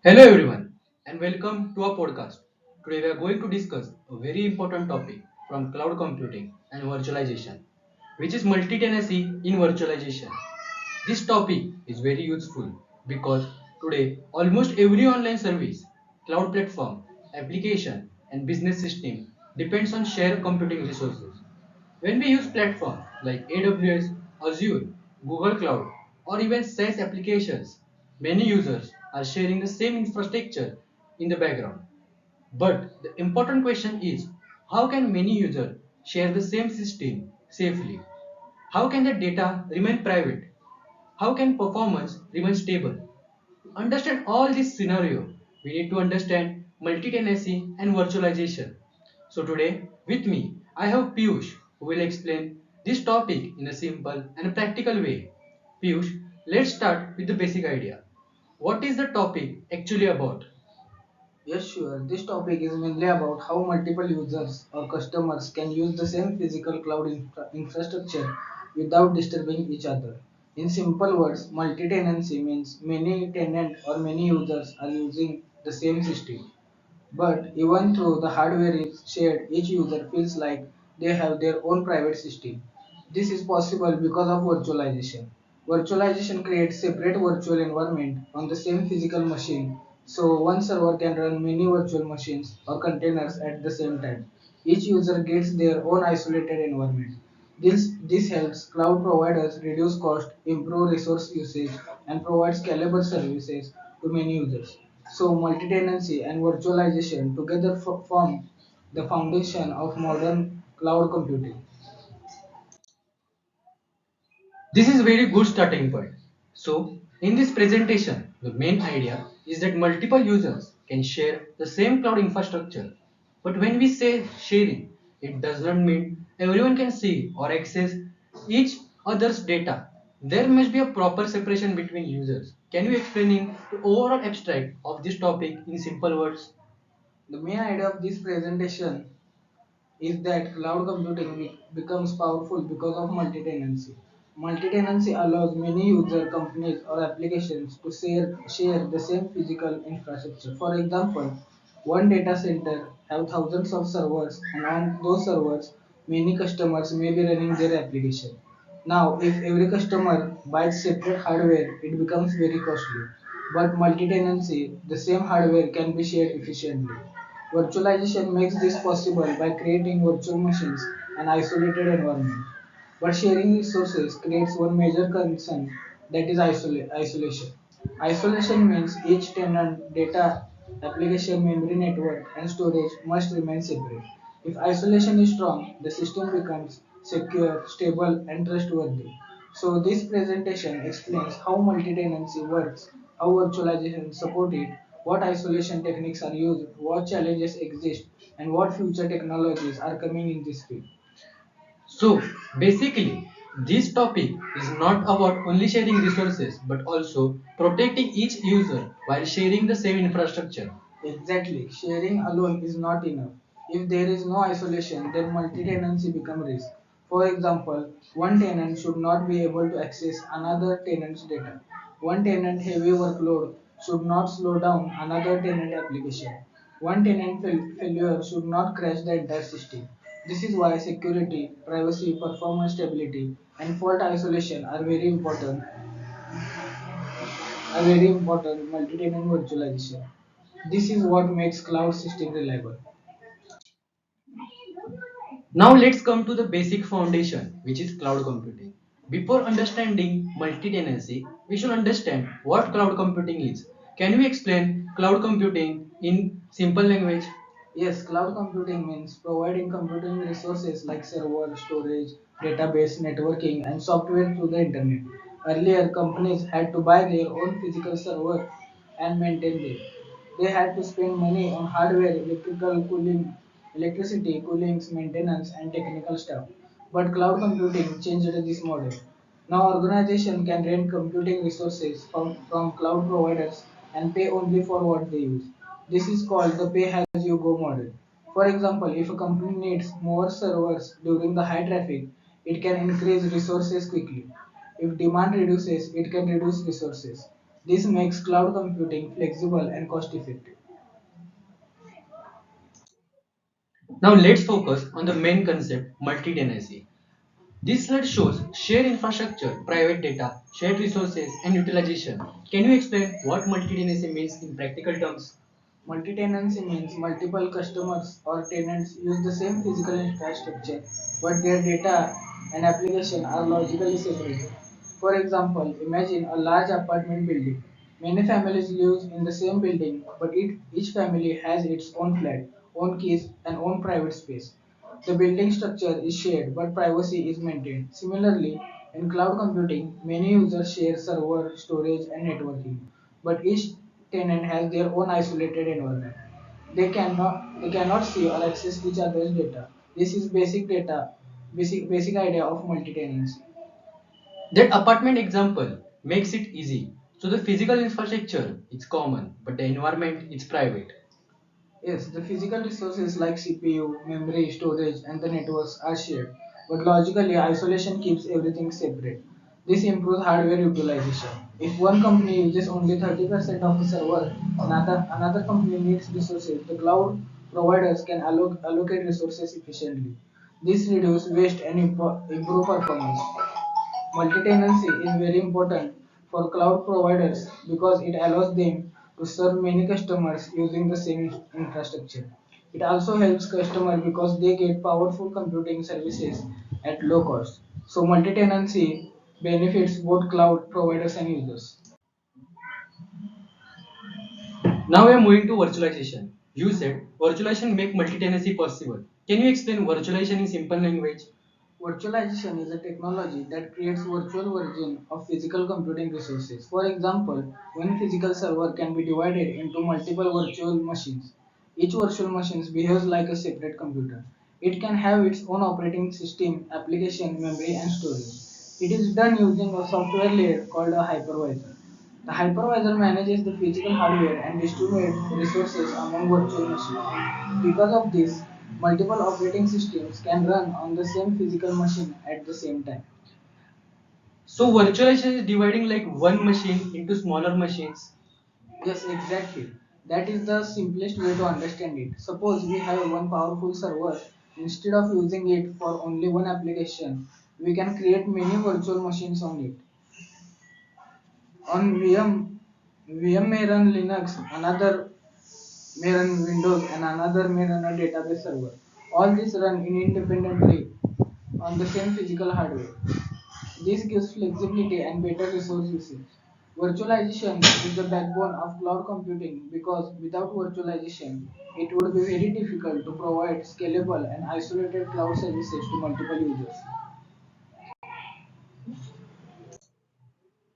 Hello everyone and welcome to our podcast. Today we are going to discuss a very important topic from cloud computing and virtualization, which is multi-tenancy in virtualization. This topic is very useful because today almost every online service, cloud platform, application and business system depends on shared computing resources. When we use platforms like AWS, Azure, Google Cloud, or even SaaS applications, many users are sharing the same infrastructure in the background. But the important question is how can many users share the same system safely? How can the data remain private? How can performance remain stable? To understand all this scenario, we need to understand multi-tenancy and virtualization. So today, with me, I have Piyush who will explain this topic in a simple and practical way. Piyush, let's start with the basic idea. What is the topic actually about? Yes, sure. This topic is mainly about how multiple users or customers can use the same physical cloud infrastructure without disturbing each other. In simple words, multi-tenancy means many tenant or many users are using the same system. But even though the hardware is shared, each user feels like they have their own private system. This is possible because of virtualization. Virtualization creates separate virtual environment on the same physical machine, so one server can run many virtual machines or containers at the same time. Each user gets their own isolated environment. This helps cloud providers reduce cost, improve resource usage, and provide scalable services to many users. So, multi-tenancy and virtualization together form the foundation of modern cloud computing. This is very good starting point. So, in this presentation, the main idea is that multiple users can share the same cloud infrastructure. But when we say sharing, it does not mean everyone can see or access each other's data. There must be a proper separation between users. Can you explain the overall abstract of this topic in simple words? The main idea of this presentation is that cloud computing becomes powerful because of multi-tenancy. Multi-tenancy allows many user companies or applications to share the same physical infrastructure. For example, one data center have thousands of servers and on those servers many customers may be running their application. Now, if every customer buys separate hardware, it becomes very costly. But multi-tenancy, the same hardware can be shared efficiently. Virtualization makes this possible by creating virtual machines and isolated environment. But sharing resources creates one major concern, that is isolation. Isolation means each tenant, data, application, memory network, and storage must remain separate. If isolation is strong, the system becomes secure, stable, and trustworthy. So, this presentation explains how multi-tenancy works, how virtualization support it, what isolation techniques are used, what challenges exist, and what future technologies are coming in this field. So basically, this topic is not about only sharing resources but also protecting each user while sharing the same infrastructure. Exactly, sharing alone is not enough. If there is no isolation, then multi-tenancy becomes risk. For example, one tenant should not be able to access another tenant's data. One tenant heavy workload should not slow down another tenant application. One tenant failure should not crash the entire system. This is why security, privacy, performance stability, and fault isolation are very important multi-tenant virtualization. This is what makes cloud system reliable. Now let's come to the basic foundation, which is cloud computing. Before understanding multi-tenancy, we should understand what cloud computing is. Can you explain cloud computing in simple language? Yes, cloud computing means providing computing resources like server, storage, database, networking, and software through the internet. Earlier, companies had to buy their own physical server and maintain them. They had to spend money on hardware, electricity, coolings, maintenance, and technical staff. But cloud computing changed this model. Now, organization can rent computing resources from cloud providers and pay only for what they use. This is called the pay-as-you-go model. For example, if a company needs more servers during the high traffic, it can increase resources quickly. If demand reduces, it can reduce resources. This makes cloud computing flexible and cost effective. Now let's focus on the main concept, multi-tenancy. This slide shows shared infrastructure, private data, shared resources, and utilization. Can you explain what multi-tenancy means in practical terms? Multi-tenancy means multiple customers or tenants use the same physical infrastructure, but their data and application are logically separated. For example, imagine a large apartment building. Many families live in the same building, but each family has its own flat, own keys, and own private space. The building structure is shared, but privacy is maintained. Similarly, in cloud computing, many users share server, storage, and networking, but each tenant has their own isolated environment. They cannot see or access each other's data. This is basic idea of multi-tenancy. That apartment example makes it easy. So the physical infrastructure is common, but the environment is private. Yes, the physical resources like CPU, memory, storage, and the networks are shared, but logically, isolation keeps everything separate. This improves hardware utilization. If one company uses only 30% of the server, another company needs resources, the cloud providers can allocate resources efficiently. This reduces waste and improve performance. Multi-tenancy is very important for cloud providers because it allows them to serve many customers using the same infrastructure. It also helps customers because they get powerful computing services at low cost. So multi-tenancy benefits both cloud providers and users. Now we are moving to virtualization. You said virtualization make multi-tenancy possible. Can you explain virtualization in simple language? Virtualization is a technology that creates virtual version of physical computing resources. For example, one physical server can be divided into multiple virtual machines. Each virtual machine behaves like a separate computer. It can have its own operating system, application, memory, and storage. It is done using a software layer called a hypervisor. The hypervisor manages the physical hardware and distributes resources among virtual machines. Because of this, multiple operating systems can run on the same physical machine at the same time. So virtualization is dividing like one machine into smaller machines. Yes, exactly. That is the simplest way to understand it. Suppose we have one powerful server. Instead of using it for only one application, we can create many virtual machines on it. On VM may run Linux, another may run Windows, and another may run a database server. All these run independently on the same physical hardware. This gives flexibility and better resource usage. Virtualization is the backbone of cloud computing because without virtualization, it would be very difficult to provide scalable and isolated cloud services to multiple users.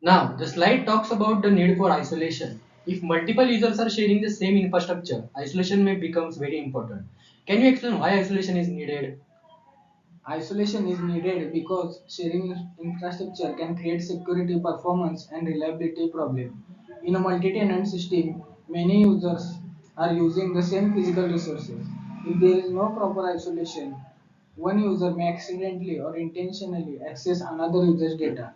Now the slide talks about the need for isolation. If multiple users are sharing the same infrastructure, isolation may becomes very important. Can you explain why isolation is needed? Isolation is needed because sharing infrastructure can create security, performance, and reliability problems. In a multi-tenant system, many users are using the same physical resources. If there is no proper isolation, one user may accidentally or intentionally access another user's data.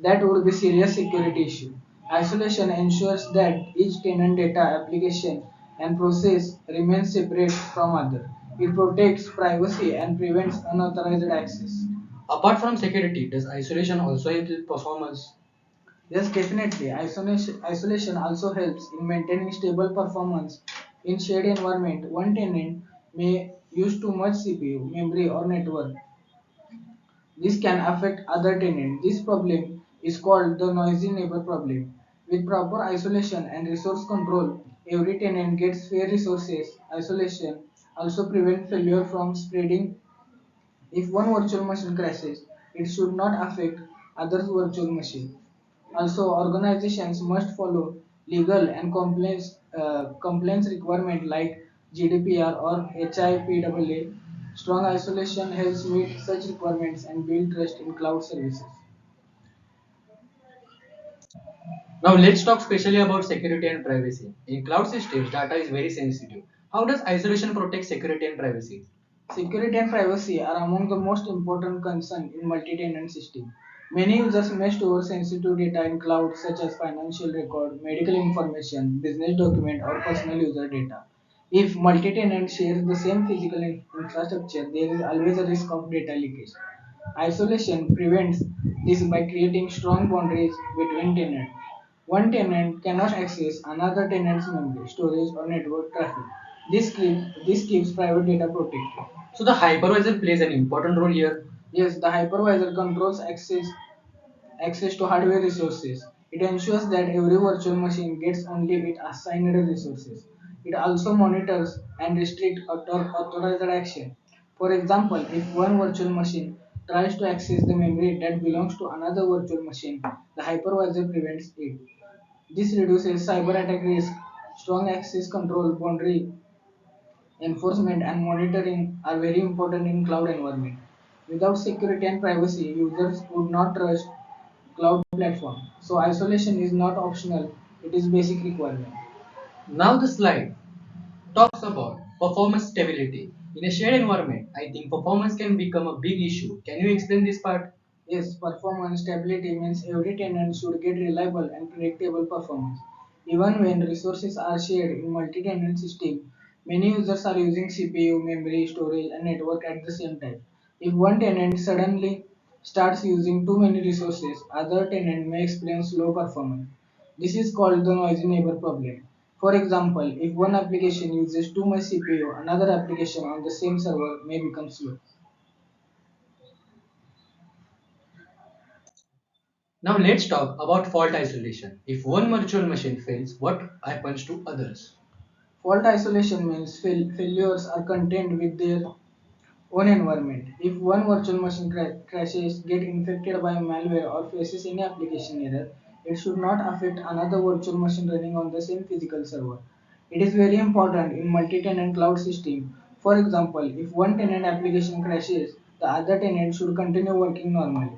That would be serious security issue. Isolation ensures that each tenant data, application, and process remains separate from other. It protects privacy and prevents unauthorized access. Apart from security, does isolation also help with performance? Yes, definitely. Isolation also helps in maintaining stable performance. In shared environment, one tenant may use too much CPU, memory, or network. This can affect other tenants. This problem is called the noisy neighbor problem. With proper isolation and resource control, every tenant gets fair resources. Isolation also prevents failure from spreading. If one virtual machine crashes, it should not affect others' virtual machine. Also, organizations must follow legal and compliance requirements like GDPR or HIPAA. Strong isolation helps meet such requirements and build trust in cloud services. Now let's talk specially about security and privacy. In cloud systems, data is very sensitive. How does isolation protect security and privacy? Security and privacy are among the most important concerns in multi-tenant system. Many users may store sensitive data in cloud such as financial record, medical information, business document, or personal user data. If multi-tenant shares the same physical infrastructure, there is always a risk of data leakage. Isolation prevents this by creating strong boundaries between tenants. One tenant cannot access another tenant's memory, storage, or network traffic. This keeps private data protected. So the hypervisor plays an important role here. Yes, the hypervisor controls access to hardware resources. It ensures that every virtual machine gets only its assigned resources. It also monitors and restricts authorized action. For example, if one virtual machine tries to access the memory that belongs to another virtual machine, the hypervisor prevents it. This reduces cyber attack risk. Strong access control, boundary enforcement, and monitoring are very important in cloud environment. Without security and privacy, users would not trust cloud platform. So isolation is not optional, it is basic requirement. Now the slide talks about performance stability. In a shared environment, I think performance can become a big issue. Can you explain this part? Yes, performance stability means every tenant should get reliable and predictable performance. Even when resources are shared in multi-tenant system, many users are using CPU, memory, storage, and network at the same time. If one tenant suddenly starts using too many resources, other tenant may experience low performance. This is called the noisy neighbor problem. For example, if one application uses too much CPU, another application on the same server may become slow. Now let's talk about fault isolation. If one virtual machine fails, what happens to others? Fault isolation means failures are contained with their own environment. If one virtual machine crashes, get infected by malware, or faces any application error, it should not affect another virtual machine running on the same physical server. It is very important in multi-tenant cloud system. For example, if one tenant application crashes, the other tenant should continue working normally.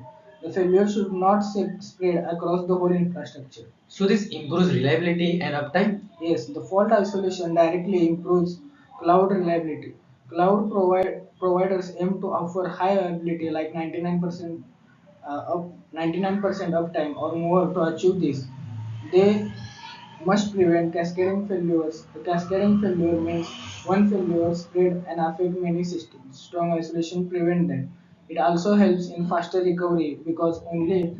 The failure should not spread across the whole infrastructure. So this improves reliability and uptime. Yes, the fault isolation directly improves cloud reliability. Providers aim to offer high availability like 99% uptime or more. To achieve this, they must prevent cascading failures. The cascading failure means one failure spread and affect many systems. Strong isolation prevent them. It also helps in faster recovery because only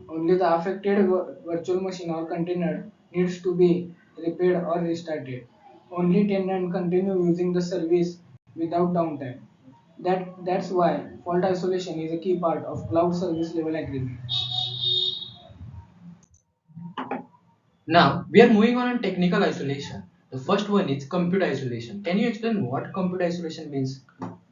the affected virtual machine or container needs to be repaired or restarted. Only tenant continue using the service without downtime. That's why fault isolation is a key part of cloud service level agreement. Now we are moving on to technical isolation. The first one is compute isolation. Can you explain what compute isolation means?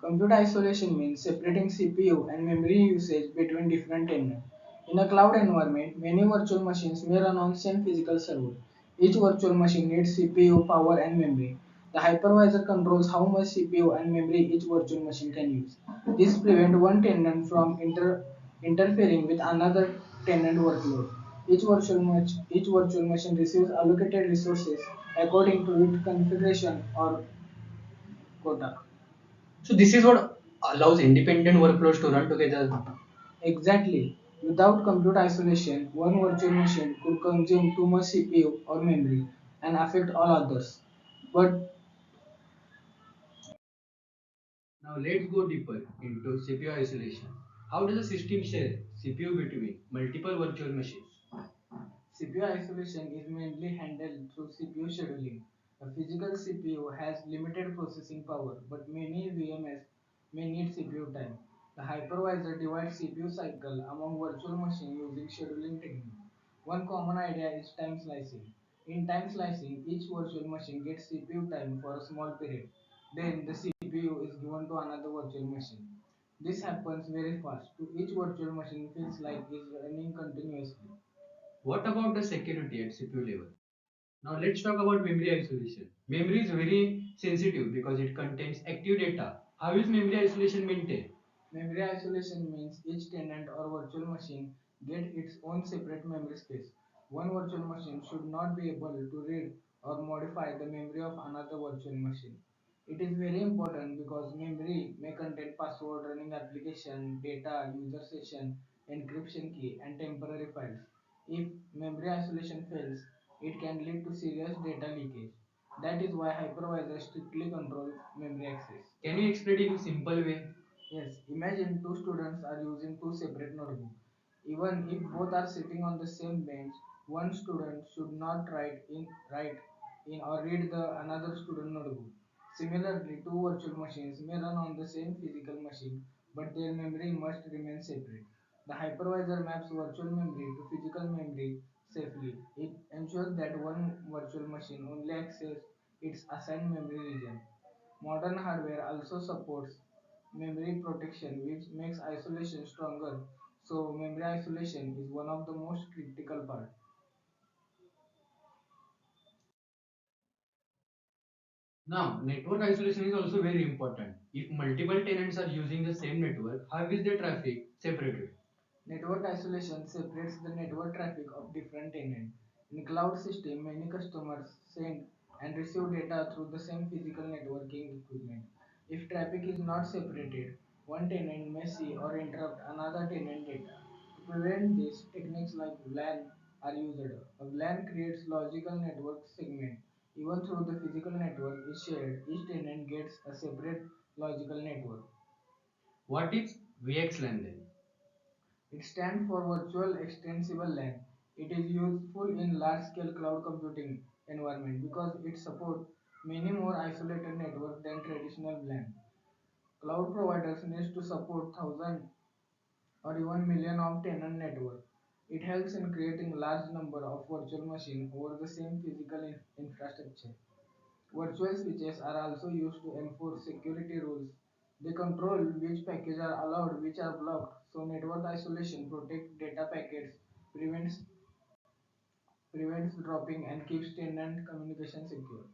Compute isolation means separating CPU and memory usage between different tenants. In a cloud environment, many virtual machines may run on same physical server. Each virtual machine needs CPU, power, and memory. The hypervisor controls how much CPU and memory each virtual machine can use. This prevents one tenant from interfering with another tenant workload. Each virtual machine receives allocated resources according to its configuration or quota. So this is what allows independent workloads to run together. Exactly. Without compute isolation, one virtual machine could consume too much CPU or memory and affect all others. But Now let's go deeper into CPU isolation. How does a system share CPU between multiple virtual machines? CPU isolation is mainly handled through CPU scheduling. A physical CPU has limited processing power, but many VMS may need CPU time. The hypervisor divides CPU cycle among virtual machines using scheduling technique. One common idea is time slicing. In time slicing, each virtual machine gets CPU time for a small period. Then the CPU is given to another virtual machine. This happens very fast. To each virtual machine feels like it's running continuously. What about the security at CPU level? Now let's talk about memory isolation. Memory is very sensitive because it contains active data. How is memory isolation maintained? Memory isolation means each tenant or virtual machine get its own separate memory space. One virtual machine should not be able to read or modify the memory of another virtual machine. It is very important because memory may contain password, running application, data, user session, encryption key, and temporary files. If memory isolation fails, it can lead to serious data leakage. That is why hypervisors strictly control memory access. Can you explain it in a simple way? Yes, imagine two students are using two separate notebooks. Even if both are sitting on the same bench, one student should not write in or read the another student notebook. Similarly, two virtual machines may run on the same physical machine, but their memory must remain separate. The hypervisor maps virtual memory to physical memory safely. It ensures that one virtual machine only accesses its assigned memory region. Modern hardware also supports memory protection, which makes isolation stronger. So, memory isolation is one of the most critical part. Now, network isolation is also very important. If multiple tenants are using the same network, how is the traffic separated? Network isolation separates the network traffic of different tenants. In cloud system, many customers send and receive data through the same physical networking equipment. If traffic is not separated, one tenant may see or interrupt another tenant data. To prevent this, techniques like LAN are used. A LAN creates logical network segment. Even though the physical network is shared, each tenant gets a separate logical network. What is VXLAN then? It stands for Virtual Extensible LAN. It is useful in large-scale cloud computing environment because it supports many more isolated networks than traditional LAN. Cloud providers need to support thousands or even million of tenant network. It helps in creating large number of virtual machines over the same physical infrastructure. Virtual switches are also used to enforce security rules. They control which packages are allowed, which are blocked. So network isolation protects data packets, prevents prevents dropping, and keeps tenant communication secure.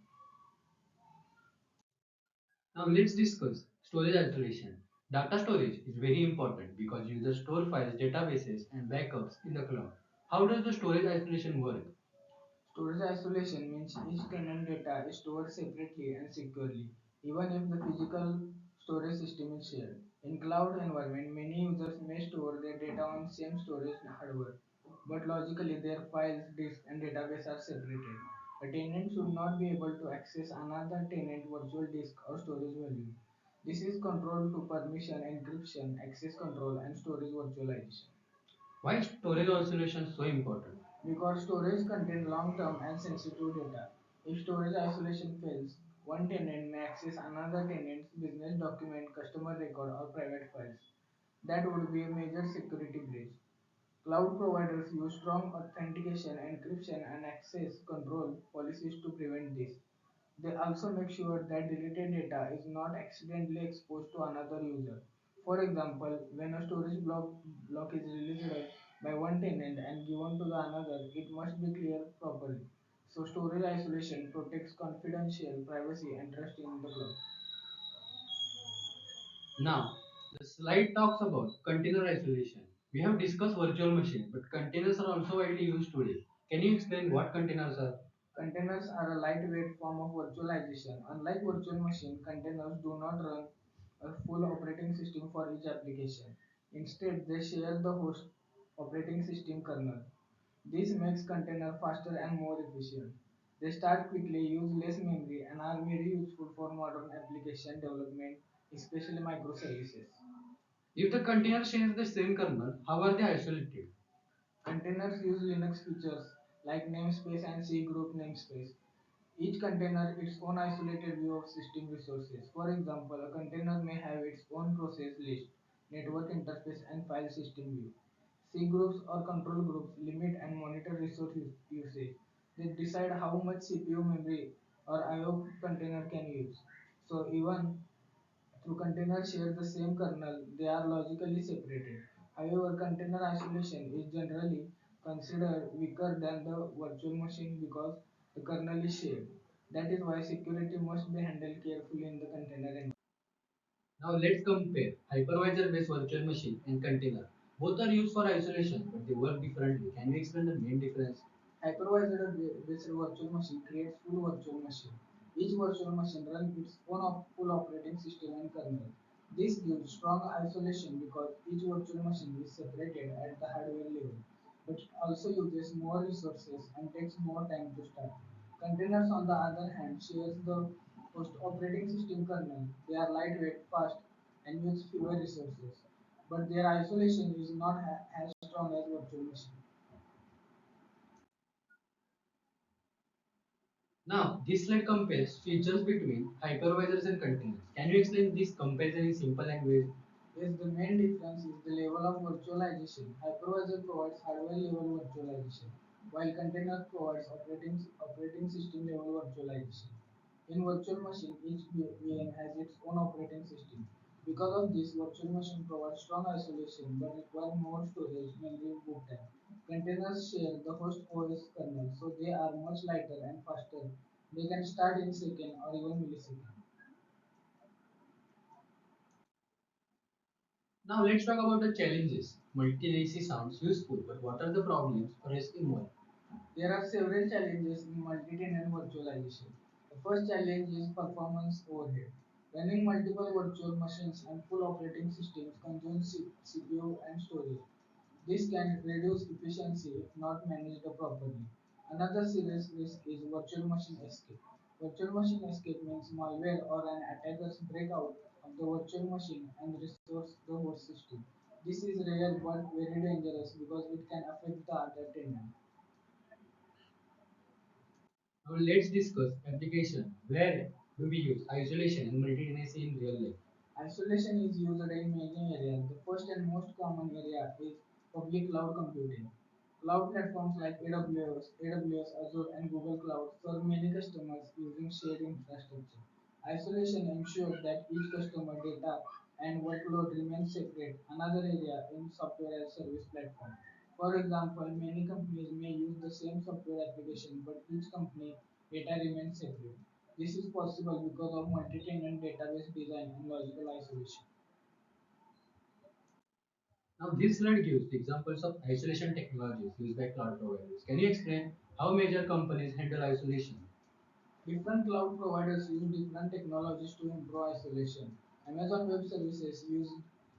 Now let's discuss storage isolation. Data storage is very important because users store files, databases, and backups in the cloud. How does the storage isolation work? Storage isolation means each tenant data is stored separately and securely, even if the physical storage system is shared. In cloud environment, many users may store their data on same storage hardware, but logically their files, disk, and database are separated. A tenant should not be able to access another tenant virtual disk or storage value. This is controlled to permission, encryption, access control, and storage virtualization. Why is storage isolation so important? Because storage contains long-term and sensitive data. If storage isolation fails, one tenant may access another tenant's business document, customer record, or private files. That would be a major security breach. Cloud providers use strong authentication, encryption, and access control policies to prevent this. They also make sure that deleted data is not accidentally exposed to another user. For example, when a block is released by one tenant and given to the another, it must be cleared properly. So storage isolation protects confidential privacy and trust in the cloud. Now, the slide talks about container isolation. We have discussed virtual machine, but containers are also widely used today. Can you explain what containers are? Containers are a lightweight form of virtualization. Unlike virtual machine, containers do not run a full operating system for each application. Instead, they share the host operating system kernel. This makes container faster and more efficient. They start quickly, use less memory, and are very useful for modern application development, especially microservices. If the container shares the same kernel, how are they isolated? Containers use Linux features like namespace and C group namespace. Each container its own isolated view of system resources. For example, a container may have its own process list, network interface, and file system view. C groups or control groups limit and monitor resource usage. They decide how much CPU memory or I/O container can use. So even through containers share the same kernel, they are logically separated. However, container isolation is generally considered weaker than the virtual machine because the kernel is shared. That is why security must be handled carefully in the container environment. Now let's compare hypervisor-based virtual machine and container. Both are used for isolation, but they work differently. Can you explain the main difference? Hypervisor based virtual machine creates full virtual machine. Each virtual machine runs its own full operating system and kernel. This gives strong isolation because each virtual machine is separated at the hardware level, but also uses more resources and takes more time to start. Containers, on the other hand, shares the host operating system kernel. They are lightweight, fast, and use fewer resources, but their isolation is not as strong as virtual machine. Now, this slide compares features between hypervisors and containers. Can you explain this comparison in simple language? Yes, the main difference is the level of virtualization. Hypervisor provides hardware level virtualization, while container provides operating system level virtualization. In virtual machine, each VM has its own operating system. Because of this, virtual machine provides strong isolation but require more storage, mainly boot time. Containers share the host OS kernel, so they are much lighter and faster. They can start in second or even millisecond. Now let's talk about the challenges. Multi-tenancy sounds useful, but what are the problems or risks involved? There are several challenges in multi-tenant virtualization. The first challenge is performance overhead. Running multiple virtual machines and full operating systems consumes CPU and storage. This can reduce efficiency if not managed properly. Another serious risk is virtual machine escape. Virtual machine escape means malware or an attacker's breakout of the virtual machine and restores the host system. This is rare but very dangerous because it can affect the other tenant. Now let's discuss application. Where do we use isolation and multi-tenancy in real life? Isolation is used in many areas. The first and most common area is public cloud computing. Cloud platforms like AWS, Azure, and Google Cloud serve many customers using shared infrastructure. Isolation ensures that each customer data and workload remain separate. Another area in software as service platform. For example, many companies may use the same software application, but each company data remains separate. This is possible because of multi-tenant database design and logical isolation. Now this slide gives examples of isolation technologies used by cloud providers. Can you explain how major companies handle isolation? Different cloud providers use different technologies to improve isolation. Amazon Web Services use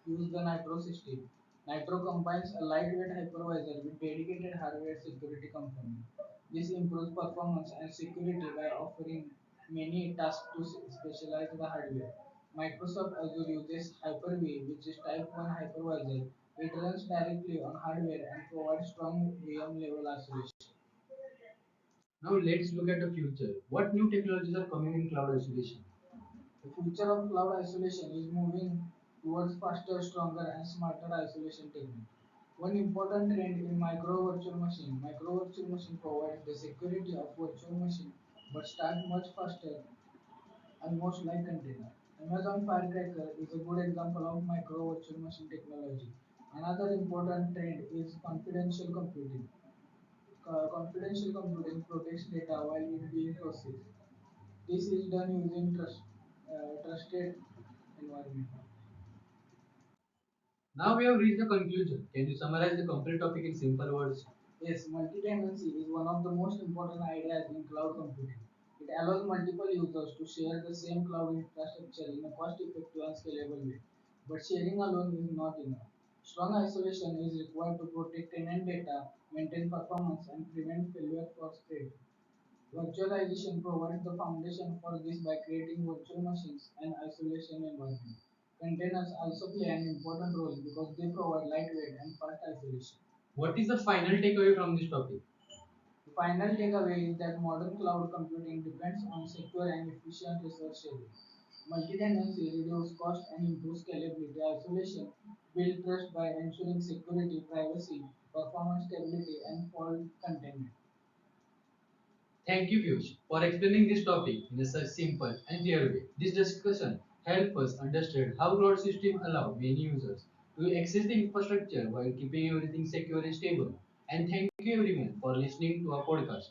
the Nitro system. Nitro combines a lightweight hypervisor with dedicated hardware security component. This improves performance and security by offering many tasks to specialize the hardware. Microsoft Azure uses Hyper-V, which is Type 1 hypervisor. It runs directly on hardware and provides strong VM level isolation. Now let's look at the future. What new technologies are coming in cloud isolation? The future of cloud isolation is moving towards faster, stronger, and smarter isolation techniques. One important trend in micro virtual machine provides the security of virtual machine but start much faster, almost like container. Amazon Firecracker is a good example of micro virtual machine technology. Another important trend is confidential computing. Confidential computing protects data while it being processed. This is done using trusted environment. Now we have reached the conclusion. Can you summarize the complete topic in simple words? Yes, multi-tenancy is one of the most important ideas in cloud computing. It allows multiple users to share the same cloud infrastructure in a cost-effective and scalable way. But sharing alone is not enough. Strong isolation is required to protect tenant data, maintain performance, and prevent failure for spread. Virtualization provides the foundation for this by creating virtual machines and isolation environment. Containers also play an important role because they provide lightweight and fast isolation. What is the final takeaway from this topic? The final takeaway is that modern cloud computing depends on secure and efficient resource sharing. Multi-tenancy reduces cost and improves scalability. Isolation builds trust by ensuring security, privacy, performance stability, and fault containment. Thank you, Piyush, for explaining this topic in a such simple and clear way. This discussion helped us understand how cloud systems allow many users to access the infrastructure while keeping everything secure and stable. And thank you everyone for listening to our podcast.